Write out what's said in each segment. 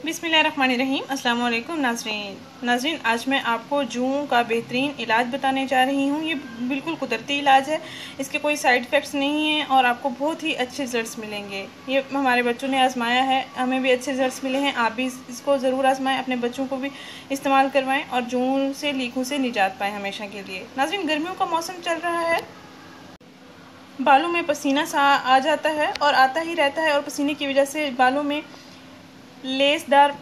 बिस्मिल्लाहिर्रहमानिर्रहीम। अस्सलाम वालेकुम नाज़रीन, आज मैं आपको जुओं का बेहतरीन इलाज बताने जा रही हूँ। ये बिल्कुल कुदरती इलाज है, इसके कोई साइड इफ़ेक्ट्स नहीं हैं और आपको बहुत ही अच्छे रिज़ल्ट्स मिलेंगे। ये हमारे बच्चों ने आजमाया है, हमें भी अच्छे रिज़ल्ट्स मिले हैं। आप भी इसको ज़रूर आजमाएं, अपने बच्चों को भी इस्तेमाल करवाएं और जुओं से लीकों से निजात पाएँ हमेशा के लिए। नाज़रीन, गर्मियों का मौसम चल रहा है, बालों में पसीना सा आ जाता है और आता ही रहता है और पसीने की वजह से बालों में लेसदार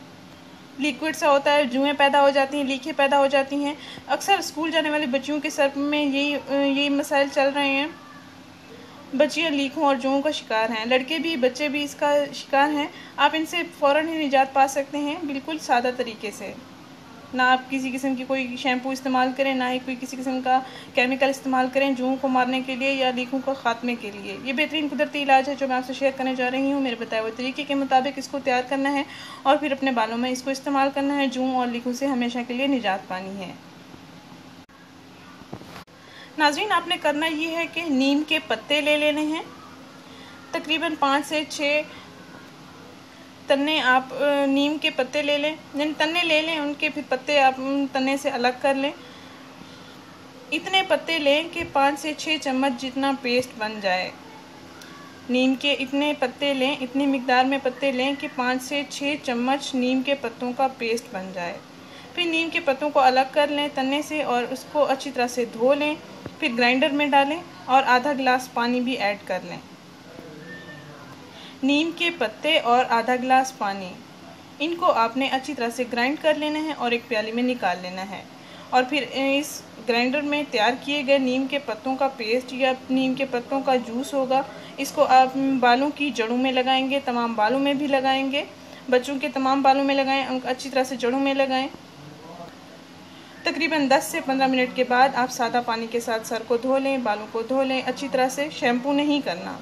लिक्विड सा होता है, जुएँ पैदा हो जाती हैं, लीखें पैदा हो जाती हैं। अक्सर स्कूल जाने वाली बच्चियों के सर में यही मसाइल चल रहे हैं। बच्चियाँ लीखों और जुओं का शिकार हैं, लड़के भी बच्चे भी इसका शिकार हैं। आप इनसे फ़ौरन ही निजात पा सकते हैं, बिल्कुल सादा तरीके से। ना आप किसी किस्म की कोई शैम्पू इस्तेमाल करें, ना ही कोई किसी किस्म का केमिकल इस्तेमाल करें जुओं को मारने के लिए या लीकों का ख़ात्मे के लिए। ये बेहतरीन कुदरती इलाज है जो मैं आपसे शेयर करने जा रही हूँ। मेरे बताए हुए तरीके के मुताबिक इसको तैयार करना है और फिर अपने बालों में इसको इस्तेमाल करना है। जुओं और लीकों से हमेशा के लिए निजात पानी है। नाज़रीन, आपने करना ये है कि नीम के पत्ते ले लेने हैं, तकरीबन 5 से 6 तन्ने आप नीम के पत्ते ले लें, यानी तन्ने ले लें उनके, फिर पत्ते आप तन्ने से अलग कर लें। इतने पत्ते लें कि 5 से 6 चम्मच जितना पेस्ट बन जाए। नीम के इतने पत्ते लें, इतनी मिकदार में पत्ते लें कि 5 से 6 चम्मच नीम के पत्तों का पेस्ट बन जाए। फिर नीम के पत्तों को अलग कर लें तन्ने से और उसको अच्छी तरह से धो लें। फिर ग्राइंडर में डालें और आधा गिलास पानी भी ऐड कर लें। नीम के पत्ते और आधा गिलास पानी, इनको आपने अच्छी तरह से ग्राइंड कर लेना है और एक प्याली में निकाल लेना है। और फिर इस ग्राइंडर में तैयार किए गए नीम के पत्तों का पेस्ट या नीम के पत्तों का जूस होगा, इसको आप बालों की जड़ों में लगाएंगे, तमाम बालों में भी लगाएंगे। बच्चों के तमाम बालों में लगाएं, अच्छी तरह से जड़ों में लगाएं। तकरीबन 10 से 15 मिनट के बाद आप सादा पानी के साथ सर को धो लें, बालों को धो लें अच्छी तरह से, शैम्पू नहीं करना।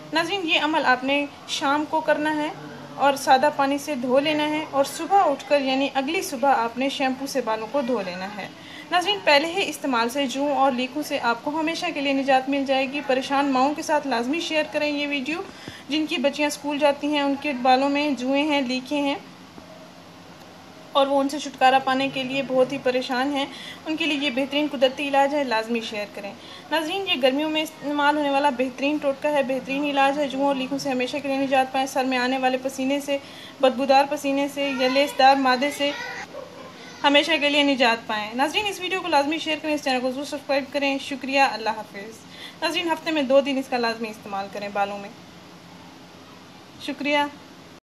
नाज़रीन, ये अमल आपने शाम को करना है और सादा पानी से धो लेना है और सुबह उठकर यानी अगली सुबह आपने शैम्पू से बालों को धो लेना है। नाज़रीन, पहले ही इस्तेमाल से जुओं और लीकों से आपको हमेशा के लिए निजात मिल जाएगी। परेशान माओं के साथ लाजमी शेयर करें ये वीडियो। जिनकी बच्चियाँ स्कूल जाती हैं, उनके बालों में जुएँ हैं, लीकें हैं और वो उनसे छुटकारा पाने के लिए बहुत ही परेशान हैं, उनके लिए ये बेहतरीन कुदरती इलाज है, लाजमी शेयर करें। नाज़रीन, ये गर्मियों में इस्तेमाल होने वाला बेहतरीन टोटका है, बेहतरीन इलाज है। जुओं और लीकों से हमेशा के लिए निजात पाएँ। सर में आने वाले पसीने से, बदबूदार पसीने से या लेसदार मादे से हमेशा के लिए निजात पाएँ। नाज़रीन, इस वीडियो को लाजमी शेयर करें, इस चैनल को ज़रूर सब्सक्राइब करें। शुक्रिया, अल्लाह हाफिज़। नाज़रीन, हफ्ते में 2 दिन इसका लाजमी इस्तेमाल करें बालों में। शुक्रिया।